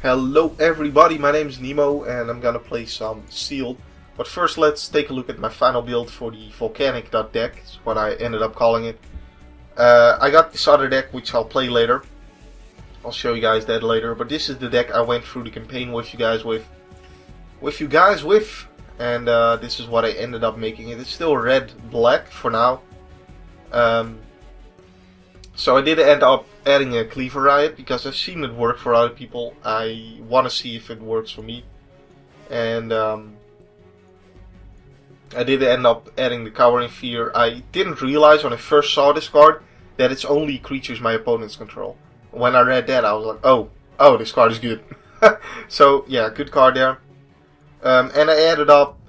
Hello everybody, my name is Nemo and I'm gonna play some Sealed. But first let's take a look at my final build for the Volcanic deck, is what I ended up calling it. I got this other deck which I'll play later. I'll show you guys that later, but this is the deck I went through the campaign with you guys with. And this is what I ended up making it. It's still red-black for now. So I did end up adding a Cleaver Riot because I've seen it work for other people. I want to see if it works for me. And I did end up adding the Cowering Fear. I didn't realize when I first saw this card that it's only creatures my opponents control. When I read that I was like, oh, this card is good. So yeah, good card there. And I ended up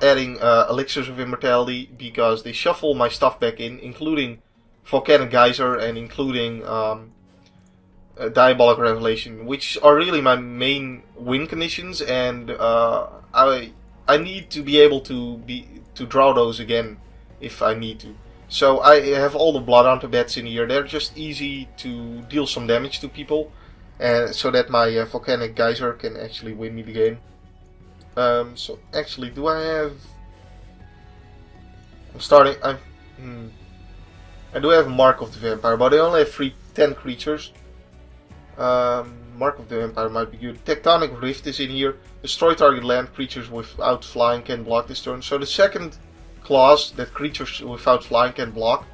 adding Elixirs of Immortality because they shuffle my stuff back in, including Volcanic Geyser and including Diabolic Revelation, which are really my main win conditions, and I need to be able to draw those again if I need to. So I have all the Blood Hunter bats in here. They're just easy to deal some damage to people, so that my Volcanic Geyser can actually win me the game. So actually, do I have? I do have Mark of the Vampire, but I only have 10 creatures. Mark of the Vampire might be good. Tectonic Rift is in here. Destroy target land. Creatures without flying can block this turn. So the second clause, that creatures without flying can block,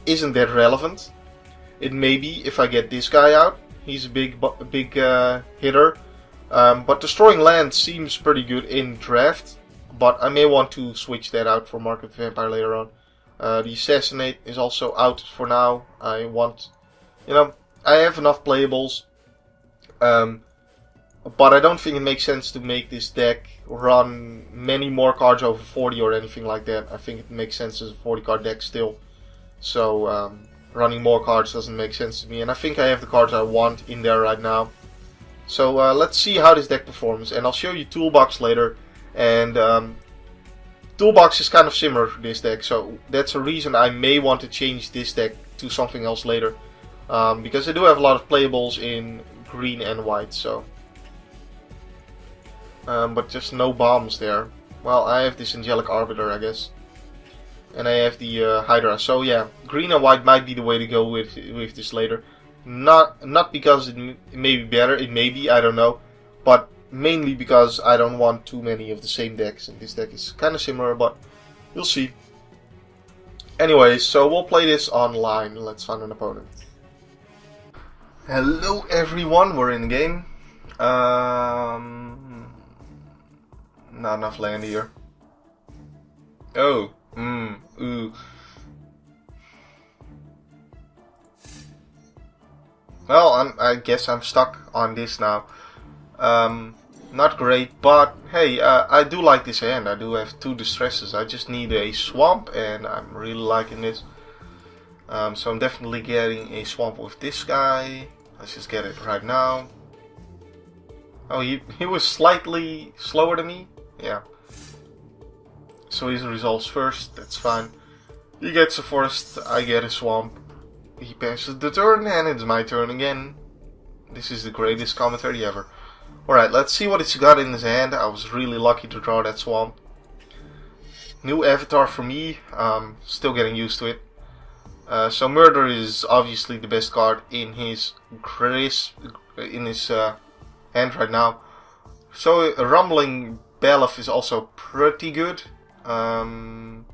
isn't that relevant. It may be if I get this guy out. He's a big hitter. But destroying land seems pretty good in draft. But I may want to switch that out for Mark of the Vampire later on. The Assassinate is also out for now. I have enough playables. But I don't think it makes sense to make this deck run many more cards over 40 or anything like that. I think it makes sense as a 40 card deck still. So running more cards doesn't make sense to me. And I think I have the cards I want in there right now. So let's see how this deck performs. And I'll show you Toolbox later. And Toolbox is kind of similar to this deck, so that's a reason I may want to change this deck to something else later. Because I do have a lot of playables in green and white, so. But just no bombs there. Well, I have this Angelic Arbiter, I guess. And I have the Hydra, so yeah, green and white might be the way to go with this later. Not because it may be better, it may be, I don't know. But mainly because I don't want too many of the same decks, and this deck is kind of similar, but we'll see. Anyways, so we'll play this online. Let's find an opponent. Hello everyone, we're in the game. Not enough land here. Oh, ooh. Well, I guess I'm stuck on this now. Not great, but hey, I do like this hand. I do have 2 distresses. I just need a swamp, and I'm really liking this. So I'm definitely getting a swamp with this guy. Let's just get it right now. Oh, he was slightly slower than me. Yeah. So he resolves first. That's fine. He gets a forest. I get a swamp. He passes the turn, and it's my turn again. This is the greatest commentary ever. Alright, let's see what it's got in his hand. I was really lucky to draw that swamp. New avatar for me. Still getting used to it. So Murder is obviously the best card in his hand right now. So a Rumbling Bailiff is also pretty good. Well,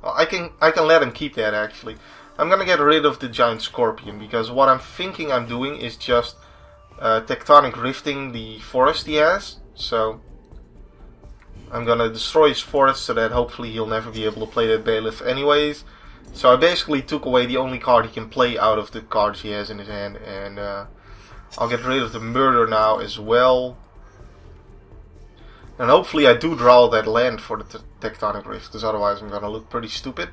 I can let him keep that actually. I'm gonna get rid of the Giant Scorpion because what I'm thinking I'm doing is just Tectonic Rifting the forest he has. So I'm gonna destroy his forest so that hopefully he'll never be able to play that Bailiff anyways. So I basically took away the only card he can play out of the cards he has in his hand, and I'll get rid of the Murder now as well. And hopefully I do draw that land for the Tectonic Rift, because otherwise I'm gonna look pretty stupid.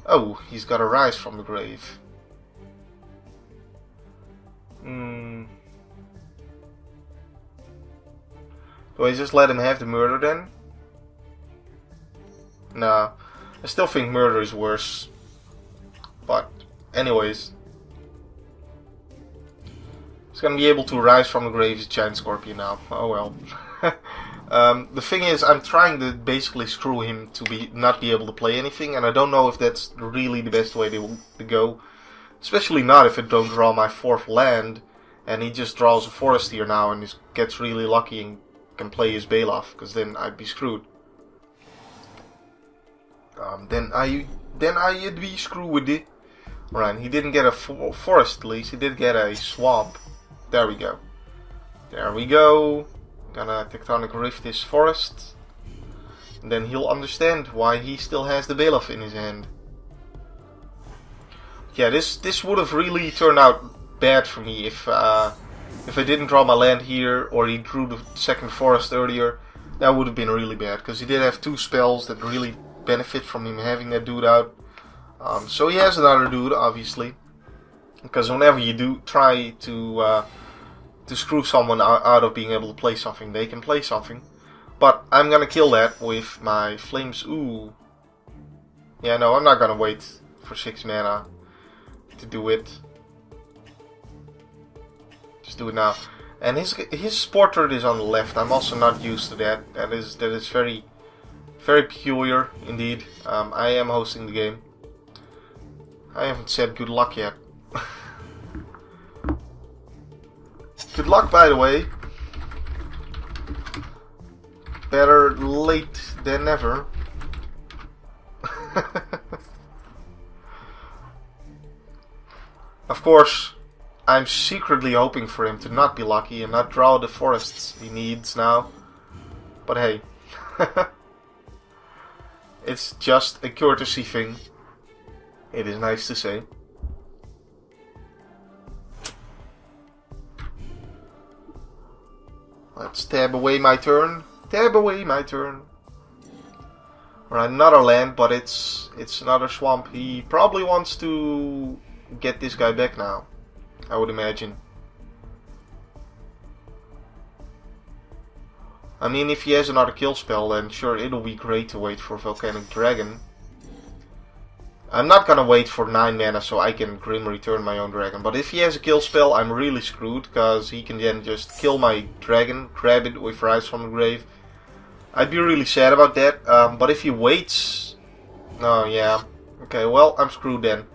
Oh, he's got a Rise from the grave. Do I just let him have the Murder then? Nah, I still think Murder is worse. But anyways. He's gonna be able to rise from the grave as Giant Scorpion now. Oh well. The thing is, I'm trying to basically screw him to not be able to play anything, and I don't know if that's really the best way to go. Especially not if I don't draw my 4th land, and he just draws a forest here now and gets really lucky and can play his Baloth, because then I'd be screwed. Then I'd be screwed. Alright, he didn't get a forest at least, he did get a swamp. There we go. There we go. Gonna Tectonic Rift his forest. And then he'll understand why he still has the Baloth in his hand. Yeah, this would have really turned out bad for me if I didn't draw my land here, or he drew the 2nd forest earlier. That would have been really bad, because he did have 2 spells that really benefit from him having that dude out. So he has another dude, obviously, because whenever you do try to screw someone out of being able to play something, they can play something. But I'm gonna kill that with my Flames. Ooh. Yeah, no, I'm not gonna wait for 6 mana to do it. Just do it now. And his portrait is on the left. I'm also not used to that. That is very, very peculiar indeed. I am hosting the game. I haven't said good luck yet. Good luck, by the way. Better late than never. Of course, I'm secretly hoping for him to not be lucky and not draw the forests he needs now. But hey. It's just a courtesy thing. It is nice to say. Let's tab away my turn. Tab away my turn. Alright, another land, but it's another swamp. He probably wants to get this guy back now, I would imagine. I mean, if he has another kill spell, then sure, it'll be great to wait for Volcanic Dragon. I'm not gonna wait for 9 mana so I can Grim Return my own dragon. But if he has a kill spell, I'm really screwed, because he can then just kill my dragon, grab it with Rise from the Grave. I'd be really sad about that. But if he waits... Oh, yeah. Okay, well, I'm screwed then.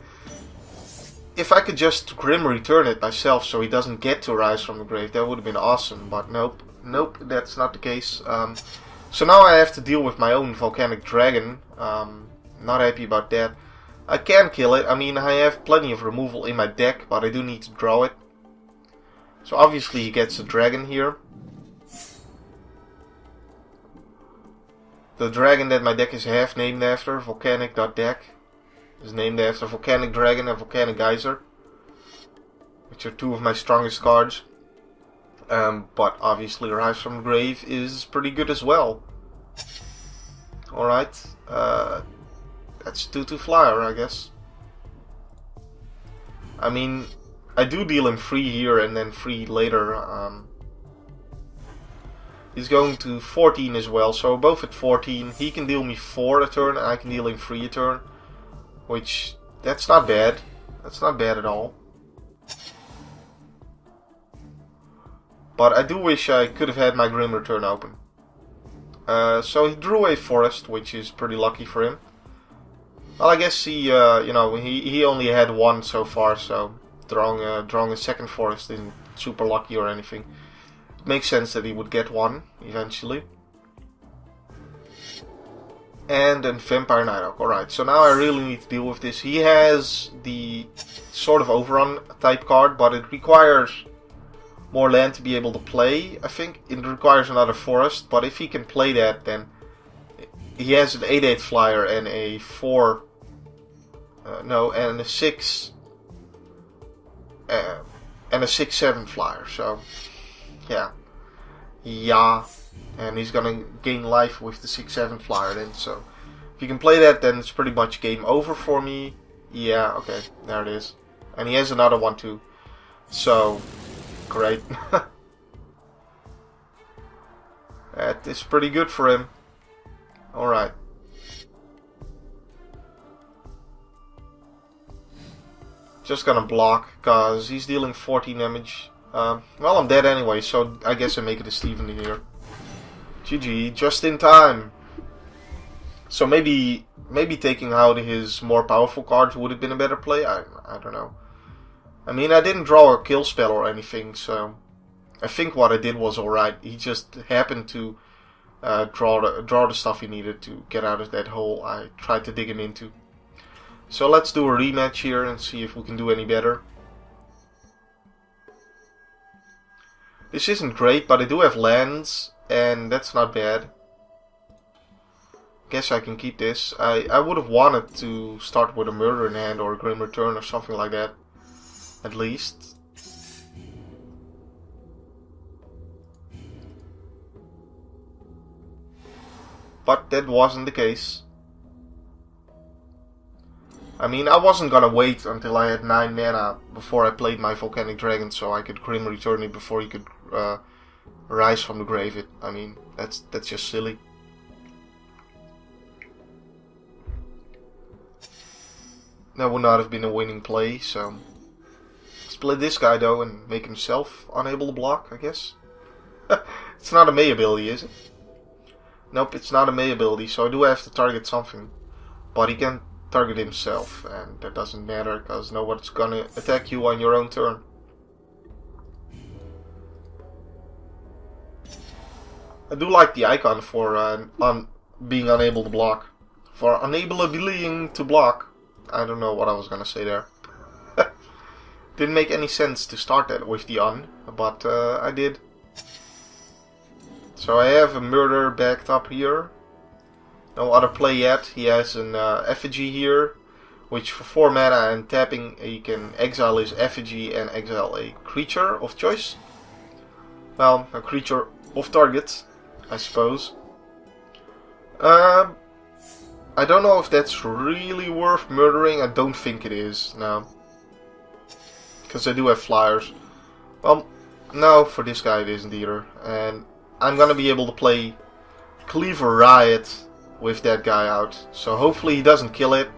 If I could just Grim Return it myself so he doesn't get to Rise from the Grave, that would have been awesome. But nope. Nope, that's not the case. So now I have to deal with my own Volcanic Dragon. Not happy about that. I can kill it. I mean, I have plenty of removal in my deck, but I do need to draw it. So obviously he gets a dragon here. The dragon that my deck is half named after, Volcanic.deck, is named after Volcanic Dragon and Volcanic Geyser, which are 2 of my strongest cards. But obviously Rise from the Grave is pretty good as well. Alright. That's 2/2 flyer, I guess. I mean, I do deal him 3 here and then 3 later. He's going to 14 as well, so both at 14. He can deal me 4 a turn and I can deal him 3 a turn. Which, that's not bad. That's not bad at all. But I do wish I could have had my Grim Return open. So he drew a forest, which is pretty lucky for him. Well, I guess he, he only had 1 so far, so drawing a 2nd forest isn't super lucky or anything. It makes sense that he would get 1, eventually. And then Vampire Night Hawk. Alright, so now I really need to deal with this. He has the sort of Overrun type card, but it requires more land to be able to play. I think it requires another forest, but if he can play that, then he has an 8/8 flyer and a 4, and a 6, and a 6/7 flyer. So, yeah, and he's gonna gain life with the 6/7 flyer then. So, if he can play that, then it's pretty much game over for me. Yeah, okay, there it is, and he has another one too. So, great. That is pretty good for him. Alright. Just gonna block, because he's dealing 14 damage. Well, I'm dead anyway, so I guess I make it a Steven here. GG, just in time. So maybe taking out his more powerful cards would have been a better play. I don't know. I mean, I didn't draw a kill spell or anything, so I think what I did was alright. He just happened to draw the stuff he needed to get out of that hole I tried to dig him into. So let's do a rematch here and see if we can do any better. This isn't great, but I do have lands, and that's not bad. Guess I can keep this. I would have wanted to start with a Murder in hand or a Grim Return or something like that, at least. But that wasn't the case. I mean, I wasn't gonna wait until I had 9 mana before I played my Volcanic Dragon so I could Grim Return it before he could rise from the grave. I mean, that's just silly. That would not have been a winning play, so split this guy though and make himself unable to block, I guess. It's not a May ability, is it? Nope, it's not a May ability, so I do have to target something. But he can target himself, and that doesn't matter because nobody's gonna attack you on your own turn. I do like the icon for being unable to block. For unable to block. I don't know what I was gonna say there. Didn't make any sense to start that with the but I did. So I have a Murder backed up here. No other play yet. He has an effigy here, which for 4 mana and tapping he can exile his effigy and exile a creature of choice. Well, a creature of target, I suppose. I don't know if that's really worth murdering. I don't think it is, no. Because I do have flyers. Well, no, for this guy it isn't either. And I'm gonna be able to play Cleaver Riot with that guy out. So hopefully he doesn't kill it.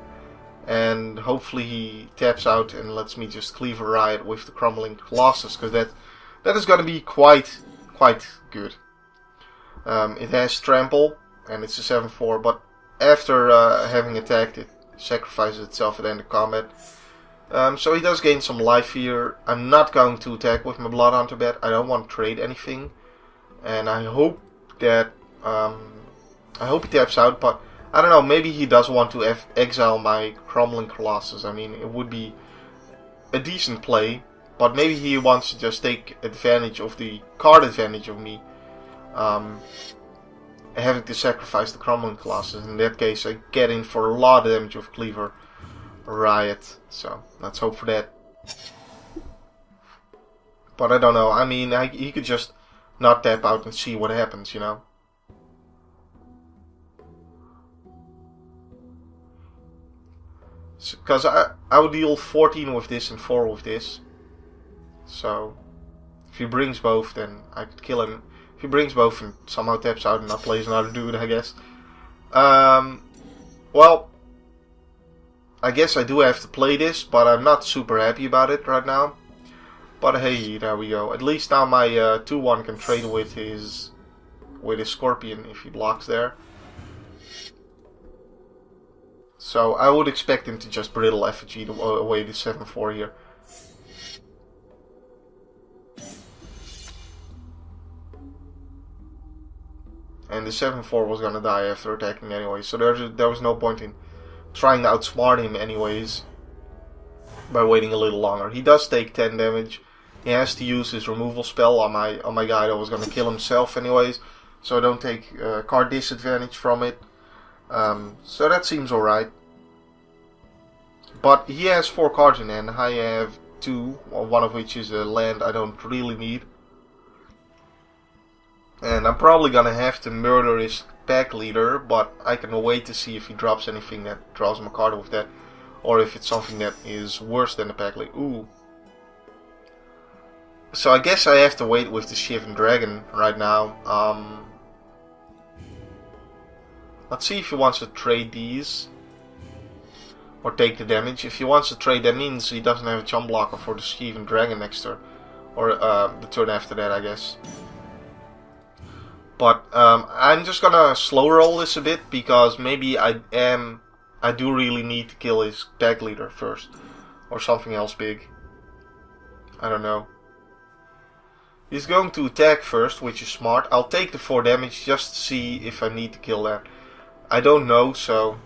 And hopefully he taps out and lets me just Cleaver Riot with the Crumbling Colossus. Because that is gonna be quite good. It has Trample. And it's a 7/4. But after having attacked, it sacrifices itself at the end of combat. So he does gain some life here. I'm not going to attack with my Bloodhunter bat. I don't want to trade anything. And I hope that I hope he taps out, but I don't know, maybe he does want to exile my Crumbling Colossus. I mean, it would be a decent play, but maybe he wants to just take advantage of the card advantage of me having to sacrifice the Crumbling Colossus. In that case, I get in for a lot of damage with Cleaver Riot, so let's hope for that. But I don't know, I mean, he could just not tap out and see what happens, you know. Because I would deal 14 with this and 4 with this. So, if he brings both, then I could kill him. If he brings both and somehow taps out and not plays another dude, I guess. Well, I guess I do have to play this, but I'm not super happy about it right now. But hey, there we go. At least now my 2/1 can trade with his Scorpion if he blocks there. So I would expect him to just Brittle Effigy away the 7/4 here. And the 7/4 was gonna die after attacking anyway, so there was no point in trying to outsmart him anyways by waiting a little longer. He does take 10 damage. He has to use his removal spell on my guy that was gonna kill himself anyways, so I don't take card disadvantage from it. So that seems alright. But he has 4 cards in hand. I have 2, one of which is a land I don't really need. And I'm probably gonna have to murder his pack leader, but I can wait to see if he drops anything that draws him a card with that, or if it's something that is worse than the pack leader. Ooh. So I guess I have to wait with the Shivan Dragon right now. Let's see if he wants to trade these. Or take the damage. If he wants to trade, that means he doesn't have a chump blocker for the Shivan Dragon next turn. Or the turn after that, I guess. But I'm just gonna slow roll this a bit, because maybe I do really need to kill his tag leader first. Or something else big. I don't know. He's going to attack first, which is smart. I'll take the 4 damage just to see if I need to kill that. I don't know, so...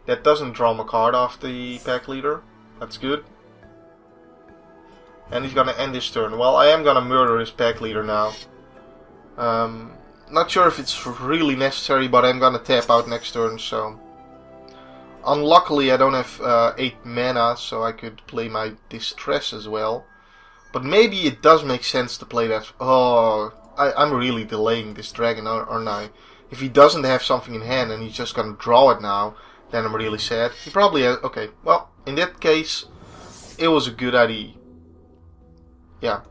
That doesn't draw a card off the pack leader. That's good. And he's gonna end his turn. Well, I am gonna murder his pack leader now. Not sure if it's really necessary, but I'm gonna tap out next turn, so... Unluckily, I don't have 8 mana, so I could play my Distress as well. But maybe it does make sense to play that... Oh, I'm really delaying this dragon, aren't I? If he doesn't have something in hand and he's just gonna draw it now, then I'm really sad. He probably has... Okay, well, in that case, it was a good idea. Yeah,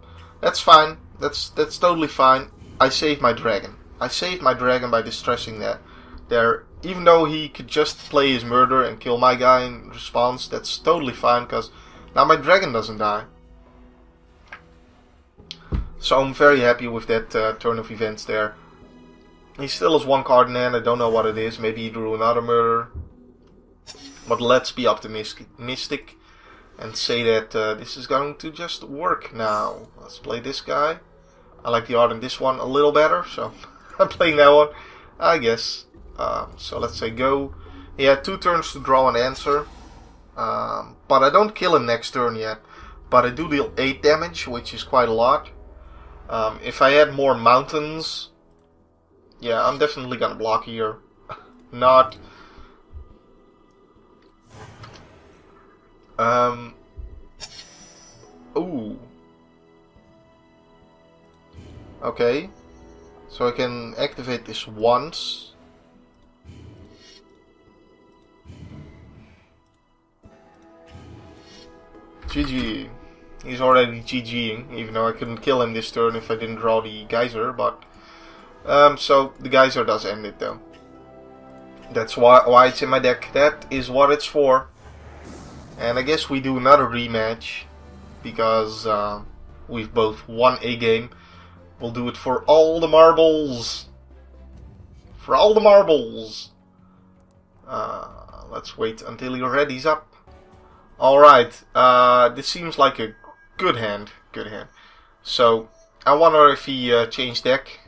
that's fine. That's totally fine. I saved my dragon. I saved my dragon by distressing that there. Even though he could just play his murder and kill my guy in response, that's totally fine, because now my dragon doesn't die. So I'm very happy with that turn of events there. He still has 1 card in hand. I don't know what it is. Maybe he drew another murder. But let's be optimistic and say that this is going to just work now. Let's play this guy. I like the art in this one a little better, so I'm playing that one, I guess. So let's say go. He had 2 turns to draw an answer. But I don't kill him next turn yet. But I do deal 8 damage, which is quite a lot. If I had more mountains... Yeah, I'm definitely gonna block here. Not... Ooh. Okay. So I can activate this once. GG. He's already GGing, even though I couldn't kill him this turn if I didn't draw the geyser, but... so the geyser does end it though. That's why it's in my deck. That is what it's for. And I guess we do another rematch, because we've both won a game. We'll do it for all the marbles. For all the marbles. Let's wait until he readies up. Alright, this seems like a good hand. Good hand. So, I wonder if he changed deck.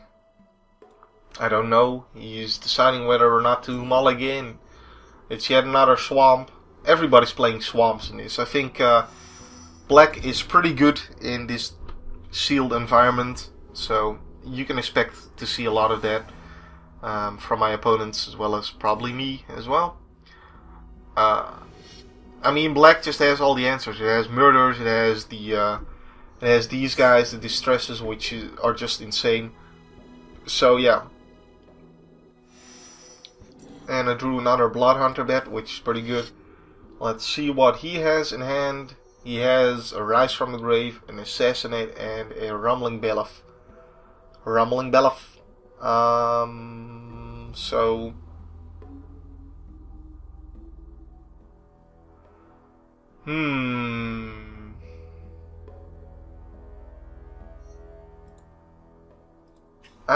I don't know. He's deciding whether or not to mulligan. It's yet another swamp. Everybody's playing swamps in this. I think black is pretty good in this sealed environment. So, you can expect to see a lot of that from my opponents, as well as probably me as well. I mean, black just has all the answers. It has murders, it has these guys, the distresses, which are just insane. So yeah. And I drew another Bloodhunter bet, which is pretty good. Let's see what he has in hand. He has a Rise from the Grave, an Assassinate, and a Rumbling Bellow. Rumbling Bellow. So... I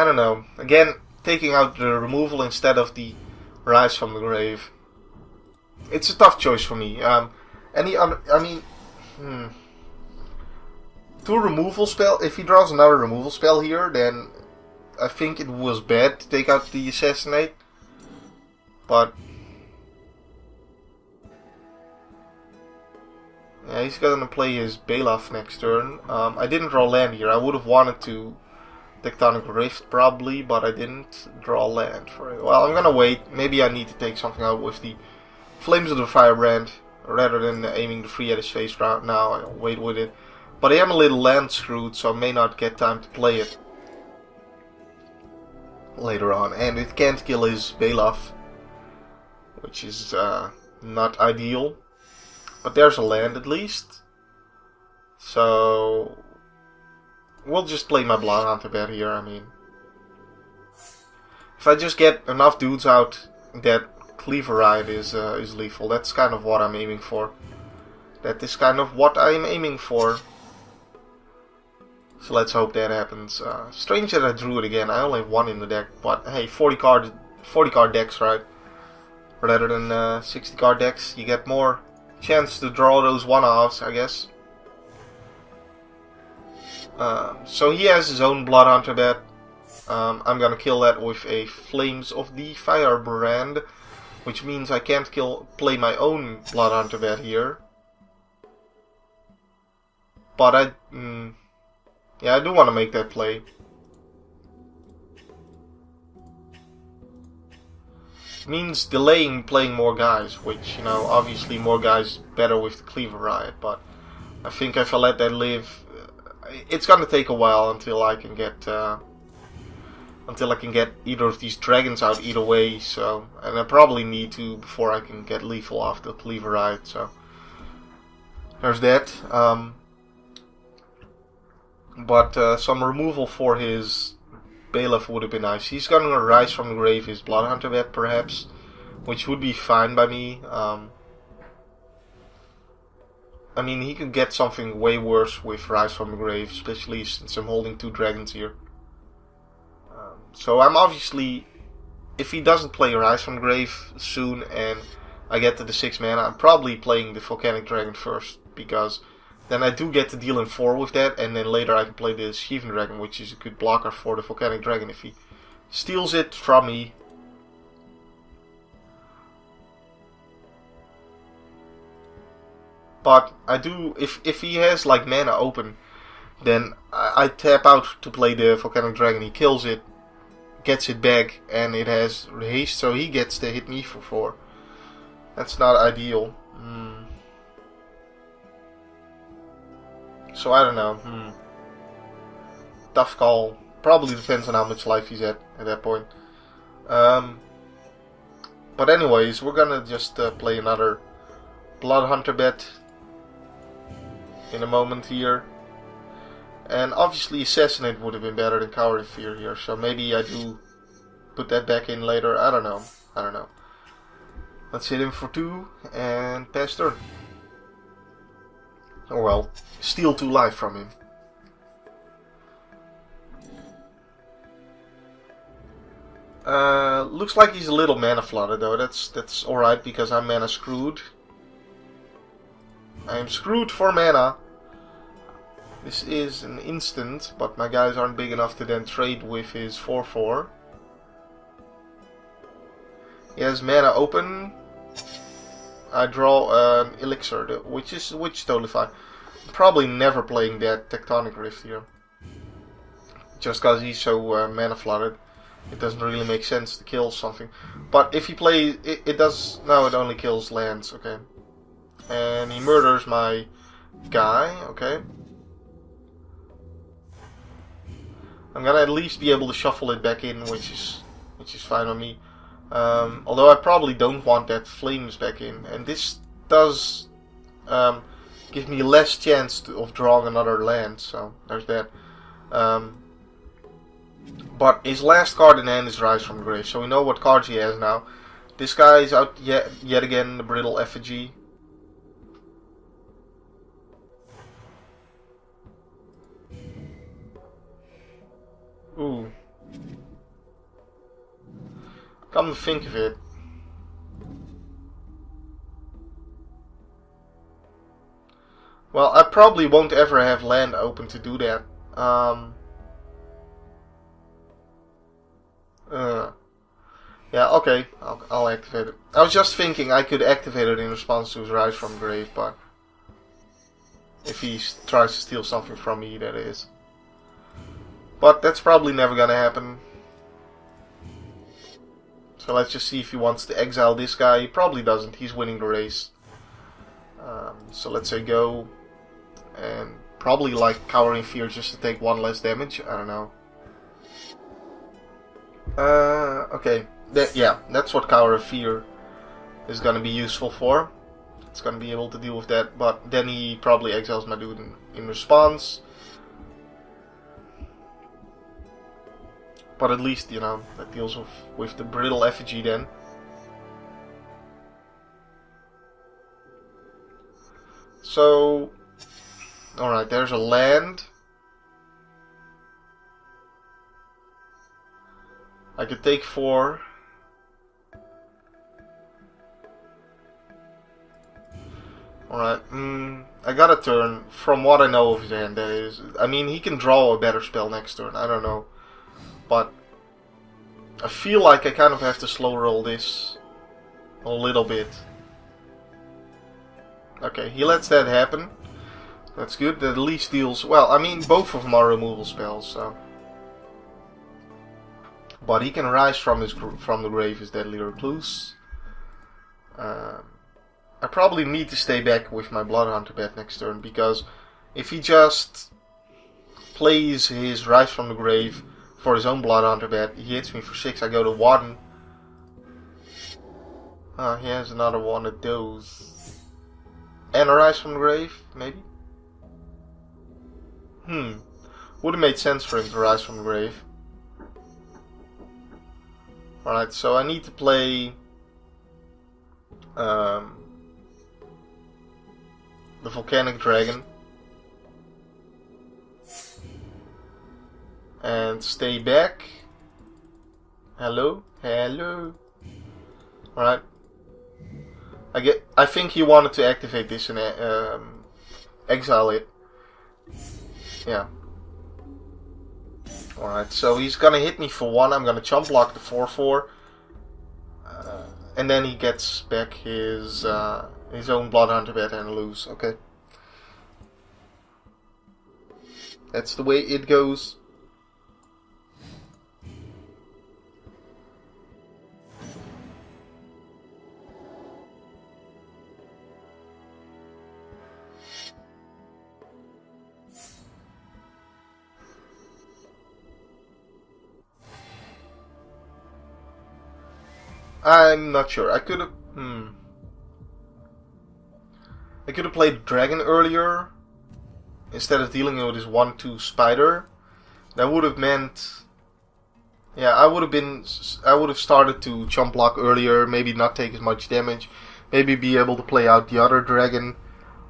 don't know. Again, taking out the removal instead of the Rise from the Grave. It's a tough choice for me. Any other... I mean... 2 removal spell... If he draws another removal spell here, then... I think it was bad to take out the Assassinate. But... Yeah, he's gonna play his Baloth next turn. I didn't draw land here. I would have wanted to Tectonic Rift probably, but I didn't draw land for it. Well, I'm gonna wait. Maybe I need to take something out with the Flames of the Firebrand rather than aiming the 3 at his face right now. I'll wait with it. But I am a little land screwed, so I may not get time to play it later on. And it can't kill his Baloth, which is not ideal. But there's a land at least. So we'll just play my Bloodhunter bet here. I mean, if I just get enough dudes out, that Cleaver Ride is lethal. That's kind of what I'm aiming for. That is kind of what I'm aiming for. So let's hope that happens. Strange that I drew it again. I only have one in the deck, but hey, 40 card decks, right? Rather than 60 card decks, you get more chance to draw those one-offs, I guess. So he has his own Bloodhunter bat. I'm gonna kill that with a Flames of the Firebrand, which means I can't play my own Bloodhunter bat here. But yeah, I do want to make that play. Means delaying playing more guys, which, you know, obviously more guys better with the Cleaver Riot, but I think if I let that live, it's gonna take a while until I can get either of these dragons out either way. So, and I probably need to before I can get lethal off the Cleaver Riot. So there's that. But some removal for his Bailiff would have been nice. He's gonna rise from the grave his Bloodhunter bat, perhaps, which would be fine by me. I mean, he could get something way worse with Rise from the Grave, especially since I'm holding 2 dragons here. So I'm obviously, if he doesn't play Rise from the Grave soon and I get to the 6 mana, I'm probably playing the Volcanic Dragon first, because then I do get to deal in 4 with that, and then later I can play the Sheevan Dragon, which is a good blocker for the Volcanic Dragon if he steals it from me. But I do, if he has like mana open, then I tap out to play the Volcanic Dragon. He kills it, gets it back, and it has haste, so he gets to hit me for 4. That's not ideal. So I don't know. Tough call. Probably depends on how much life he's at that point. But anyways, we're gonna just play another Bloodhunter bet in a moment here. And obviously Assassinate would have been better than Cower in Fear here, so maybe I do put that back in later. I don't know. Let's hit him for 2 and pass turn. Or well, steal 2 life from him. Looks like he's a little mana flooded though. That's alright because I'm mana screwed. I'm screwed for mana. This is an instant, but my guys aren't big enough to then trade with his 4/4. He has mana open. I draw an Elixir, which is totally fine. I'm probably never playing that Tectonic Rift here. Just because he's so mana flooded. It doesn't really make sense to kill something. But if he plays, it does. No, it only kills lands. Okay, and he murders my guy. Okay, I'm gonna at least be able to shuffle it back in, which is fine with me. Although I probably don't want that Flames back in, and this does give me less chance of drawing another land. So there's that. But his last card in hand is Rise from the Grave, so we know what cards he has now. This guy is out yet again, the Brittle Effigy. Ooh. Come to think of it. Well, I probably won't ever have land open to do that. Yeah, okay, I'll activate it. I was just thinking I could activate it in response to his Rise from the Grave, but if he tries to steal something from me, that is. But that's probably never gonna happen. So let's just see if he wants to exile this guy. He probably doesn't, he's winning the race. So let's say go, and probably like Cower in Fear just to take 1 less damage, I don't know. Okay, yeah, that's what Cower of Fear is gonna be useful for. It's gonna be able to deal with that, but then he probably exiles my dude in response. But at least, you know, that deals with the Brittle Effigy then. So, alright, there's a land. I could take 4. Alright, I got a turn. From what I know of his hand, that is. I mean, he can draw a better spell next turn, I don't know. But I feel like I kind of have to slow roll this a little bit. Okay, he lets that happen. That's good. That at least deals... Well, I mean, both of them are removal spells, so... But he can rise from the grave as Deadly Recluse. I probably need to stay back with my Bloodhunter Bat next turn, because if he just plays his Rise from the Grave for his own Bloodhunter Bat, he hits me for 6, I go to 1. He has another one of those. And a Rise from the Grave, maybe? Would have made sense for him to Rise from the Grave. Alright, so I need to play the Volcanic Dragon and stay back. Hello? Hello? Alright. I think he wanted to activate this and exile it. Yeah. Alright, so he's gonna hit me for 1. I'm gonna chump block the 4/4. And then he gets back his own Bloodhunter Bat and lose. Okay. That's the way it goes. I'm not sure. I could have played Dragon earlier instead of dealing with his 1/2 Spider. That would have meant, yeah, I would have started to chump block earlier, maybe not take as much damage, maybe be able to play out the other dragon.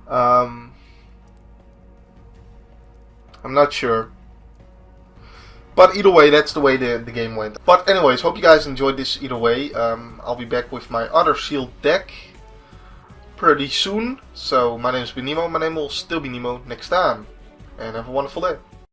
I'm not sure. But either way, that's the way the game went. But anyways, hope you guys enjoyed this either way. I'll be back with my other sealed deck pretty soon. So my name has been Nemo. My name will still be Nemo next time. And have a wonderful day.